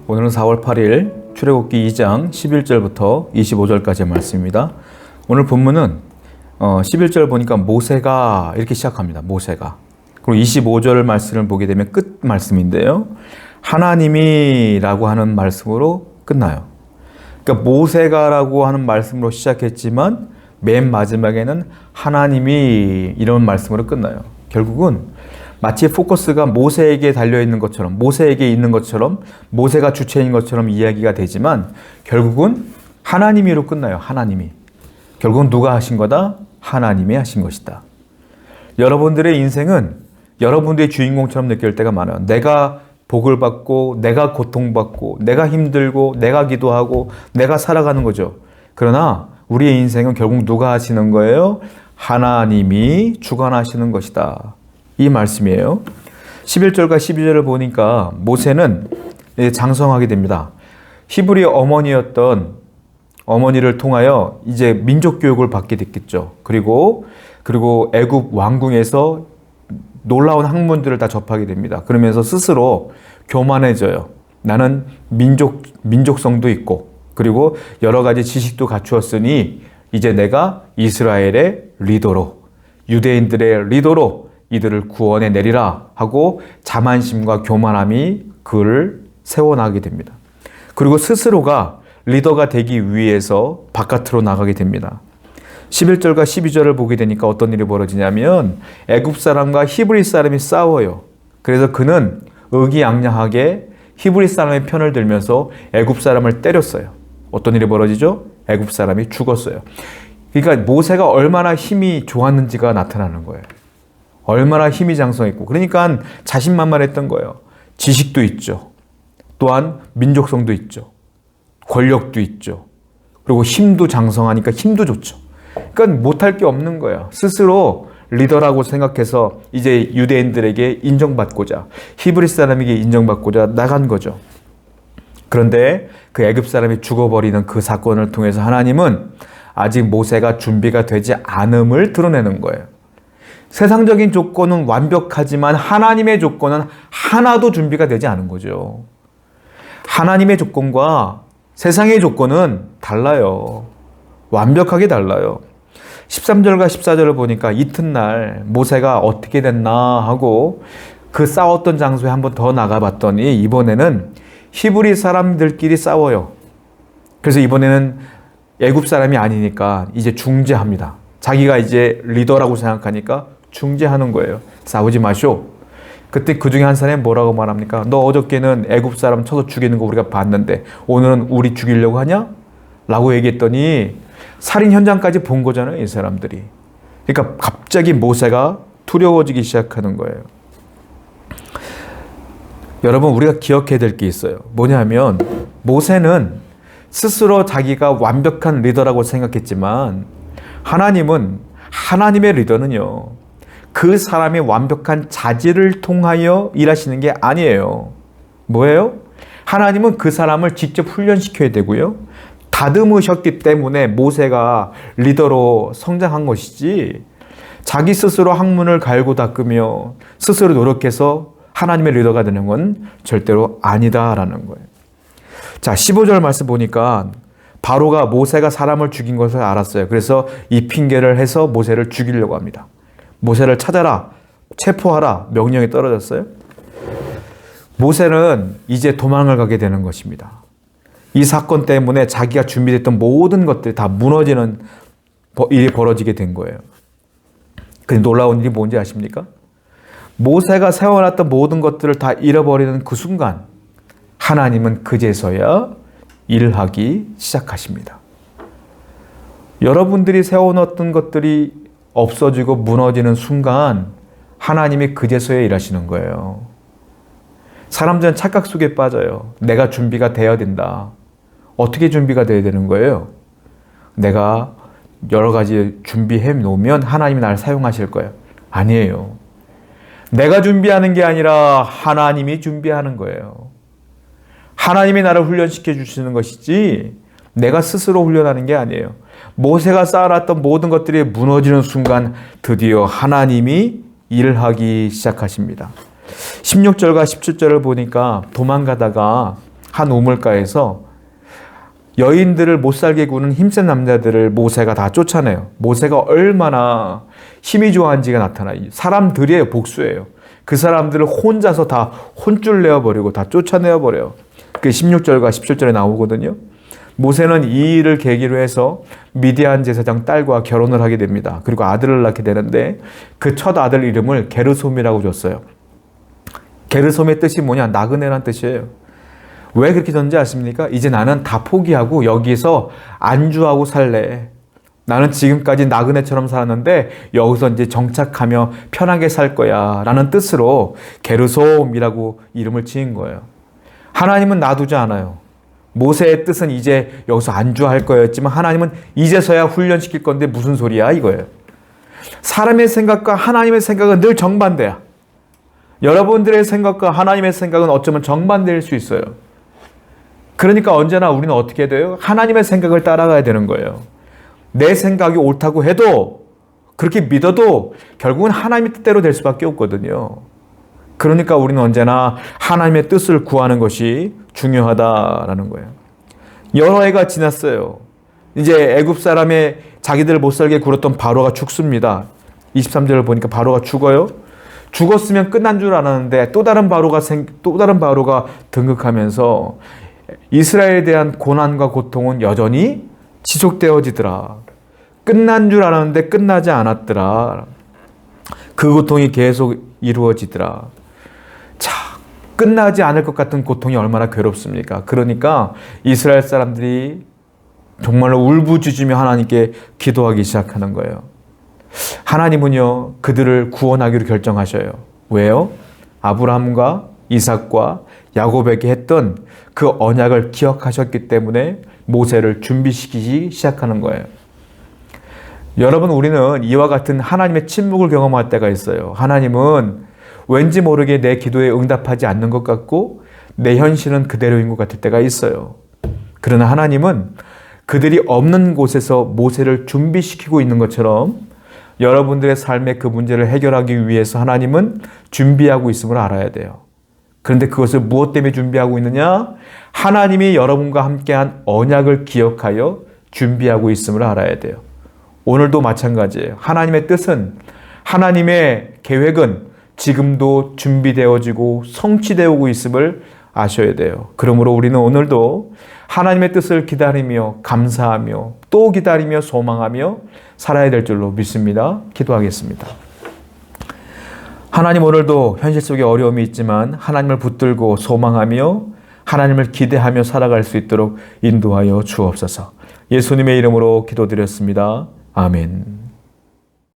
오늘은 4월 8일 출애굽기 2장 11절부터 25절까지의 말씀입니다. 오늘 본문은 11절 보니까 모세가 이렇게 시작합니다. 모세가. 그리고 25절 말씀을 보게 되면 끝 말씀인데요. 하나님이라고 하는 말씀으로 끝나요. 그러니까 모세가라고 하는 말씀으로 시작했지만 맨 마지막에는 하나님이 이런 말씀으로 끝나요. 결국은 마치 포커스가 모세에게 달려있는 것처럼, 모세에게 있는 것처럼, 모세가 주체인 것처럼 이야기가 되지만 결국은 하나님이로 끝나요. 하나님이. 결국은 누가 하신 거다? 하나님이 하신 것이다. 여러분들의 인생은 여러분들의 주인공처럼 느낄 때가 많아요. 내가 복을 받고, 내가 고통받고, 내가 힘들고, 내가 기도하고, 내가 살아가는 거죠. 그러나 우리의 인생은 결국 누가 하시는 거예요? 하나님이 주관하시는 것이다. 이 말씀이에요. 11절과 12절을 보니까 모세는 장성하게 됩니다. 히브리 어머니였던 어머니를 통하여 이제 민족 교육을 받게 됐겠죠. 그리고 애굽 왕궁에서 놀라운 학문들을 다 접하게 됩니다. 그러면서 스스로 교만해져요. 나는 민족성도 있고, 그리고 여러 가지 지식도 갖추었으니 이제 내가 이스라엘의 리더로, 유대인들의 리더로 이들을 구원해 내리라 하고 자만심과 교만함이 그를 세워나가게 됩니다. 그리고 스스로가 리더가 되기 위해서 바깥으로 나가게 됩니다. 11절과 12절을 보게 되니까 어떤 일이 벌어지냐면 애굽 사람과 히브리 사람이 싸워요. 그래서 그는 의기양양하게 히브리 사람의 편을 들면서 애굽 사람을 때렸어요. 어떤 일이 벌어지죠? 애굽 사람이 죽었어요. 그러니까 모세가 얼마나 힘이 좋았는지가 나타나는 거예요. 얼마나 힘이 장성했고, 그러니까 자신만만했던 거예요. 지식도 있죠. 또한 민족성도 있죠. 권력도 있죠. 그리고 힘도 장성하니까 힘도 좋죠. 그러니까 못할 게 없는 거예요. 스스로 리더라고 생각해서 이제 유대인들에게 인정받고자, 히브리 사람에게 인정받고자 나간 거죠. 그런데 그 애굽 사람이 죽어버리는 그 사건을 통해서 하나님은 아직 모세가 준비가 되지 않음을 드러내는 거예요. 세상적인 조건은 완벽하지만 하나님의 조건은 하나도 준비가 되지 않은 거죠. 하나님의 조건과 세상의 조건은 달라요. 완벽하게 달라요. 13절과 14절을 보니까 이튿날 모세가 어떻게 됐나 하고 그 싸웠던 장소에 한번 더 나가봤더니 이번에는 히브리 사람들끼리 싸워요. 그래서 이번에는 애굽 사람이 아니니까 이제 중재합니다. 자기가 이제 리더라고 생각하니까 중재하는 거예요. 싸우지 마쇼. 그때 그 중에 한 사람이 뭐라고 말합니까? 너 어저께는 애굽 사람 쳐서 죽이는 거 우리가 봤는데 오늘은 우리 죽이려고 하냐? 라고 얘기했더니 살인 현장까지 본 거잖아요, 이 사람들이. 그러니까 갑자기 모세가 두려워지기 시작하는 거예요. 여러분, 우리가 기억해야 될 게 있어요. 뭐냐면 모세는 스스로 자기가 완벽한 리더라고 생각했지만 하나님의 리더는요, 그 사람의 완벽한 자질을 통하여 일하시는 게 아니에요. 뭐예요? 하나님은 그 사람을 직접 훈련시켜야 되고요. 다듬으셨기 때문에 모세가 리더로 성장한 것이지, 자기 스스로 학문을 갈고 닦으며 스스로 노력해서 하나님의 리더가 되는 건 절대로 아니다라는 거예요. 자, 15절 말씀 보니까 바로가 모세가 사람을 죽인 것을 알았어요. 그래서 이 핑계를 해서 모세를 죽이려고 합니다. 모세를 찾아라, 체포하라 명령이 떨어졌어요. 모세는 이제 도망을 가게 되는 것입니다. 이 사건 때문에 자기가 준비됐던 모든 것들이 다 무너지는 일이 벌어지게 된 거예요. 근데 놀라운 일이 뭔지 아십니까? 모세가 세워놨던 모든 것들을 다 잃어버리는 그 순간 하나님은 그제서야 일하기 시작하십니다. 여러분들이 세워놨던 것들이 없어지고 무너지는 순간 하나님이 그제서야 일하시는 거예요. 사람들은 착각 속에 빠져요. 내가 준비가 되어야 된다. 어떻게 준비가 되어야 되는 거예요? 내가 여러 가지 준비해 놓으면 하나님이 나를 사용하실 거예요. 아니에요. 내가 준비하는 게 아니라 하나님이 준비하는 거예요. 하나님이 나를 훈련시켜 주시는 것이지 내가 스스로 훈련하는 게 아니에요. 모세가 쌓아놨던 모든 것들이 무너지는 순간 드디어 하나님이 일을 하기 시작하십니다. 16절과 17절을 보니까 도망가다가 한 우물가에서 여인들을 못 살게 구는 힘센 남자들을 모세가 다 쫓아내요. 모세가 얼마나 힘이 좋아한지가 나타나요. 사람들이에요. 복수예요. 그 사람들을 혼자서 다 혼쭐 내어버리고 다 쫓아내어버려요. 그 16절과 17절에 나오거든요. 모세는 이 일을 계기로 해서 미디안 제사장 딸과 결혼을 하게 됩니다. 그리고 아들을 낳게 되는데 그 첫 아들 이름을 게르솜이라고 줬어요. 게르솜의 뜻이 뭐냐? 나그네란 뜻이에요. 왜 그렇게 졌는지 아십니까? 이제 나는 다 포기하고 여기서 안주하고 살래. 나는 지금까지 나그네처럼 살았는데 여기서 이제 정착하며 편하게 살 거야 라는 뜻으로 게르솜이라고 이름을 지은 거예요. 하나님은 놔두지 않아요. 모세의 뜻은 이제 여기서 안주할 거였지만 하나님은 이제서야 훈련시킬 건데 무슨 소리야 이거예요. 사람의 생각과 하나님의 생각은 늘 정반대야. 여러분들의 생각과 하나님의 생각은 어쩌면 정반대일 수 있어요. 그러니까 언제나 우리는 어떻게 돼요? 하나님의 생각을 따라가야 되는 거예요. 내 생각이 옳다고 해도 그렇게 믿어도 결국은 하나님의 뜻대로 될 수밖에 없거든요. 그러니까 우리는 언제나 하나님의 뜻을 구하는 것이 중요하다라는 거예요. 여러 해가 지났어요. 이제 애굽 사람의 자기들 못 살게 굴었던 바로가 죽습니다. 23절을 보니까 바로가 죽어요. 죽었으면 끝난 줄 알았는데 또 다른 바로가 등극하면서 이스라엘에 대한 고난과 고통은 여전히 지속되어지더라. 끝난 줄 알았는데 끝나지 않았더라. 그 고통이 계속 이루어지더라. 자, 끝나지 않을 것 같은 고통이 얼마나 괴롭습니까? 그러니까 이스라엘 사람들이 정말로 울부짖으며 하나님께 기도하기 시작하는 거예요. 하나님은요, 그들을 구원하기로 결정하셔요. 왜요? 아브라함과 이삭과 야곱에게 했던 그 언약을 기억하셨기 때문에 모세를 준비시키기 시작하는 거예요. 여러분, 우리는 이와 같은 하나님의 침묵을 경험할 때가 있어요. 하나님은 왠지 모르게 내 기도에 응답하지 않는 것 같고 내 현실은 그대로인 것 같을 때가 있어요. 그러나 하나님은 그들이 없는 곳에서 모세를 준비시키고 있는 것처럼 여러분들의 삶의 그 문제를 해결하기 위해서 하나님은 준비하고 있음을 알아야 돼요. 그런데 그것을 무엇 때문에 준비하고 있느냐? 하나님이 여러분과 함께한 언약을 기억하여 준비하고 있음을 알아야 돼요. 오늘도 마찬가지예요. 하나님의 뜻은, 하나님의 계획은 지금도 준비되어지고 성취되고 있음을 아셔야 돼요. 그러므로 우리는 오늘도 하나님의 뜻을 기다리며 감사하며 또 기다리며 소망하며 살아야 될 줄로 믿습니다. 기도하겠습니다. 하나님, 오늘도 현실 속에 어려움이 있지만 하나님을 붙들고 소망하며 하나님을 기대하며 살아갈 수 있도록 인도하여 주옵소서. 예수님의 이름으로 기도드렸습니다. 아멘.